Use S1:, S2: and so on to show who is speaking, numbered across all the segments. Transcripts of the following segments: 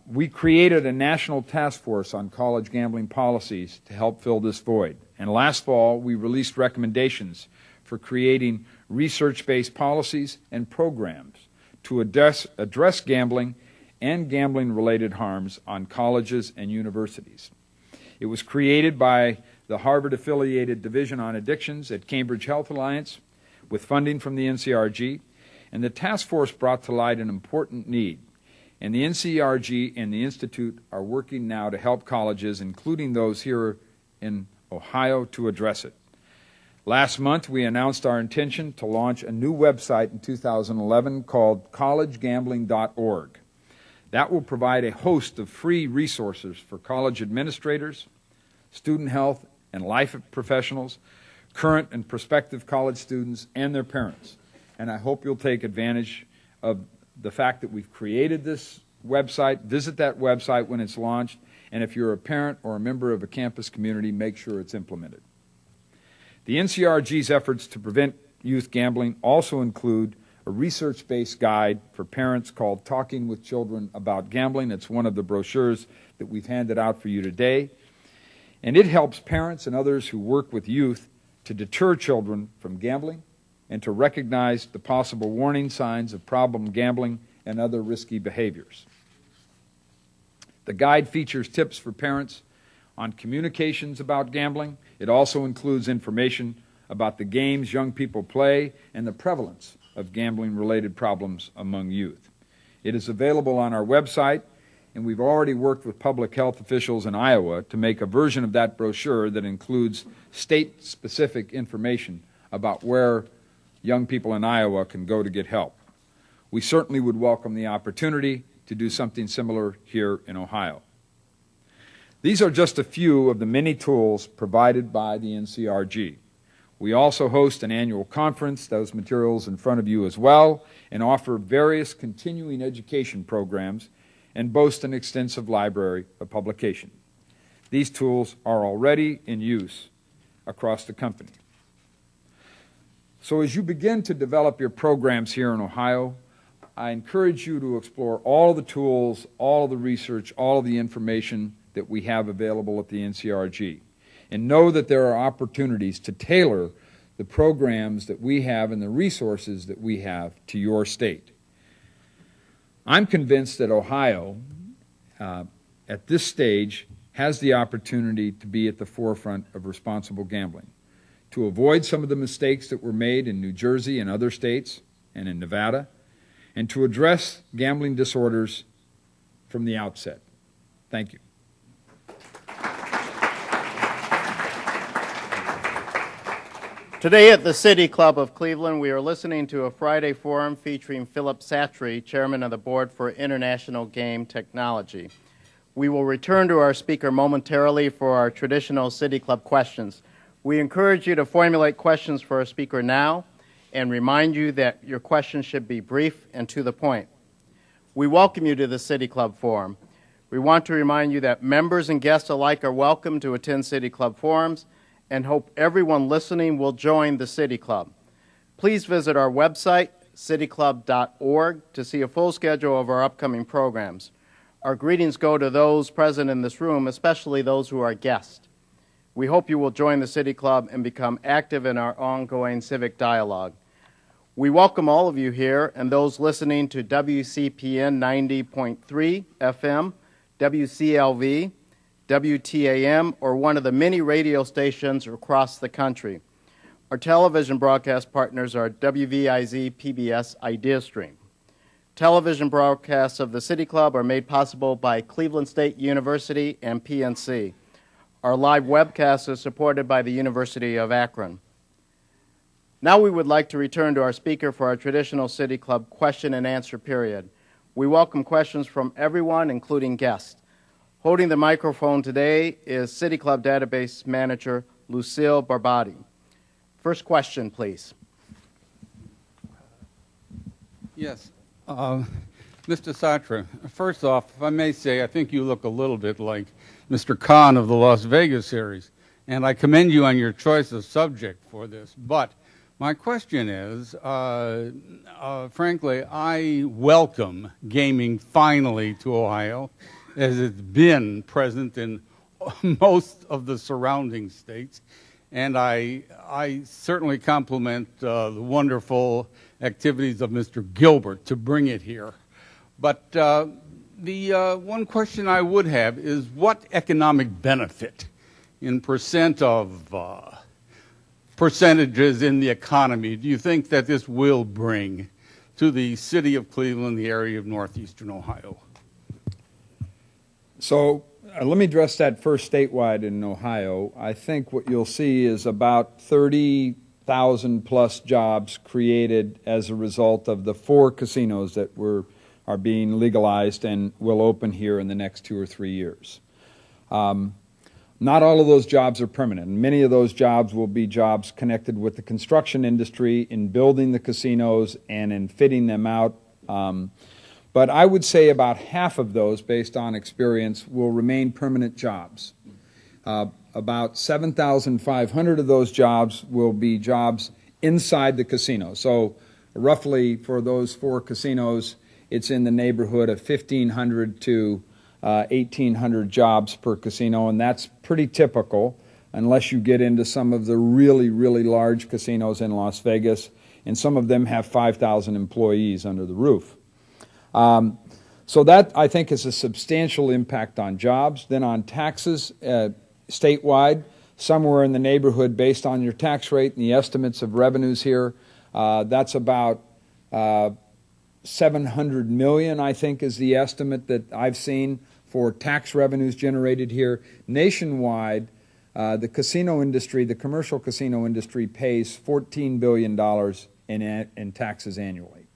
S1: We created a national task force on college gambling policies to help fill this void. And last fall, we released recommendations for creating research-based policies and programs to address gambling and gambling-related harms on colleges and universities. It was created by the Harvard-affiliated Division on Addictions at Cambridge Health Alliance with funding from the NCRG, and the task force brought to light an important need. And the NCRG and the Institute are working now to help colleges, including those here in Ohio, to address it. Last month, we announced our intention to launch a new website in 2011 called collegegambling.org. That will provide a host of free resources for college administrators, student health and life professionals, current and prospective college students, and their parents. And I hope you'll take advantage of the fact that we've created this website. Visit that website when it's launched, and if you're a parent or a member of a campus community, make sure it's implemented. The NCRG's efforts to prevent youth gambling also include a research-based guide for parents called Talking with Children About Gambling. It's one of the brochures that we've handed out for you today. And it helps parents and others who work with youth to deter children from gambling and to recognize the possible warning signs of problem gambling and other risky behaviors. The guide features tips for parents on communications about gambling. It also includes information about the games young people play and the prevalence of gambling-related problems among youth. It is available on our website, and we've already worked with public health officials in Iowa to make a version of that brochure that includes state-specific information about where young people in Iowa can go to get help. We certainly would welcome the opportunity to do something similar here in Ohio. These are just a few of the many tools provided by the NCRG. We also host an annual conference, those materials in front of you as well, and offer various continuing education programs and boast an extensive library of publication. These tools are already in use across the company. So as you begin to develop your programs here in Ohio, I encourage you to explore all of the tools, all of the research, all of the information that we have available at the NCRG. And know that there are opportunities to tailor the programs that we have and the resources that we have to your state. I'm convinced that Ohio, at this stage, has the opportunity to be at the forefront of responsible gambling, to avoid some of the mistakes that were made in New Jersey and other states and in Nevada, and to address gambling disorders from the outset. Thank you.
S2: Today at the City Club of Cleveland, we are listening to a Friday forum featuring Philip Satre, Chairman of the Board for International Game Technology. We will return to our speaker momentarily for our traditional City Club questions. We encourage you to formulate questions for our speaker now and remind you that your questions should be brief and to the point. We welcome you to the City Club Forum. We want to remind you that members and guests alike are welcome to attend City Club forums and hope everyone listening will join the City Club. Please visit our website, cityclub.org, to see a full schedule of our upcoming programs. Our greetings go to those present in this room, especially those who are guests. We hope you will join the City Club and become active in our ongoing civic dialogue. We welcome all of you here and those listening to WCPN 90.3 FM, WCLV, WTAM, or one of the many radio stations across the country. Our television broadcast partners are WVIZ, PBS, IdeaStream. Television broadcasts of the City Club are made possible by Cleveland State University and PNC. Our live webcast is supported by the University of Akron. Now we would like to return to our speaker for our traditional City Club question and answer period. We welcome questions from everyone, including guests. Holding the microphone today is City Club Database Manager Lucille Barbati. First question, please.
S3: Yes. Mr. Satre, first off, if I may say, I think you look a little bit like Mr. Khan of the Las Vegas series, and I commend you on your choice of subject for this. But My question is, frankly, I welcome gaming finally to Ohio, as it's been present in most of the surrounding states. And I certainly compliment the wonderful activities of Mr. Gilbert to bring it here. But the one question I would have is, what economic benefit in percentages in the economy do you think that this will bring to the city of Cleveland, the area of northeastern Ohio?
S1: So let me address that first statewide in Ohio. I think what you'll see is about 30,000 plus jobs created as a result of the 4 casinos that are being legalized and will open here in the next 2 or 3 years. Not all of those jobs are permanent. Many of those jobs will be jobs connected with the construction industry in building the casinos and in fitting them out. But I would say about half of those, based on experience, will remain permanent jobs. About 7,500 of those jobs will be jobs inside the casino. So roughly for those 4 casinos, it's in the neighborhood of 1,500 to 1,800 jobs per casino, and that's pretty typical unless you get into some of the really, really large casinos in Las Vegas, and some of them have 5,000 employees under the roof. So that, I think, is a substantial impact on jobs. Then on taxes, statewide, somewhere in the neighborhood, based on your tax rate and the estimates of revenues here, that's about 700 million, I think, is the estimate that I've seen for tax revenues generated here. Nationwide, the casino industry, the commercial casino industry, pays $14 billion in taxes annually.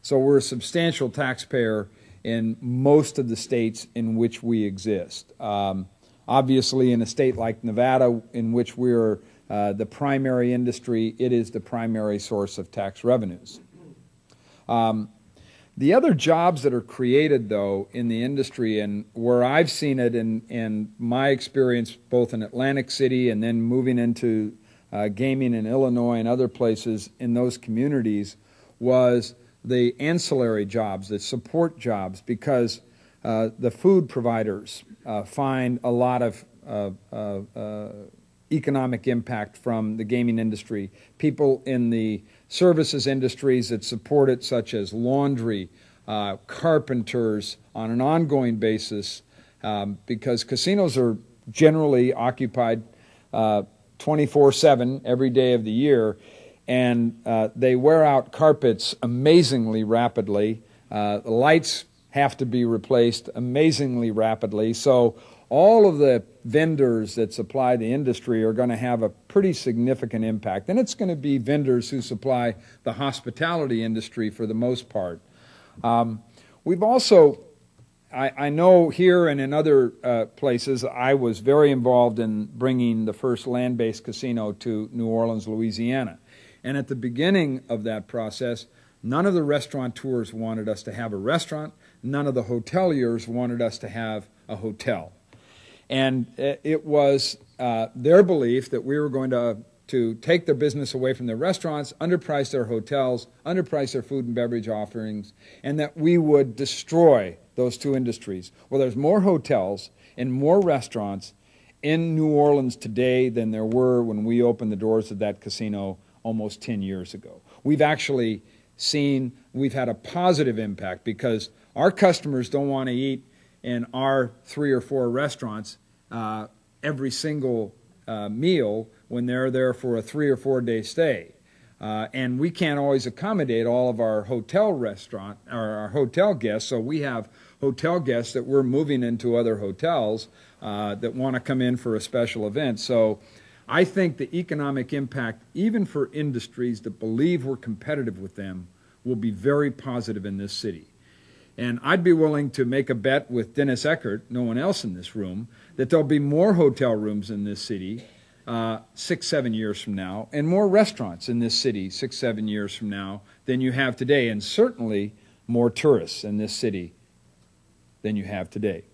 S1: So we're a substantial taxpayer in most of the states in which we exist. Obviously, in a state like Nevada, in which we're the primary industry, it is the primary source of tax revenues. The other jobs that are created, though, in the industry, and where I've seen it in my experience both in Atlantic City and then moving into gaming in Illinois and other places in those communities, was the ancillary jobs, the support jobs, because the food providers find a lot of economic impact from the gaming industry. People in the services industries that support it, such as laundry, carpenters, on an ongoing basis, because casinos are generally occupied 24/7 every day of the year, and they wear out carpets amazingly rapidly. The lights have to be replaced amazingly rapidly. So all of the vendors that supply the industry are going to have a pretty significant impact. And it's going to be vendors who supply the hospitality industry for the most part. We've also, I know here and in other places, I was very involved in bringing the first land-based casino to New Orleans, Louisiana. And at the beginning of that process, none of the restaurateurs wanted us to have a restaurant. None of the hoteliers wanted us to have a hotel. And it was their belief that we were going to take their business away from their restaurants, underprice their hotels, underprice their food and beverage offerings, and that we would destroy those 2 industries. Well, there's more hotels and more restaurants in New Orleans today than there were when we opened the doors of that casino almost 10 years ago. We've actually we've had a positive impact because our customers don't want to eat in our 3 or 4 restaurants every single meal when they're there for a 3 or 4 day stay. And we can't always accommodate all of our hotel restaurant or our hotel guests, so we have hotel guests that we're moving into other hotels that want to come in for a special event. So I think the economic impact, even for industries that believe we're competitive with them, will be very positive in this city. And I'd be willing to make a bet with Dennis Eckert, no one else in this room, that there'll be more hotel rooms in this city 6, 7 years from now, and more restaurants in this city 6, 7 years from now than you have today, and certainly more tourists in this city than you have today.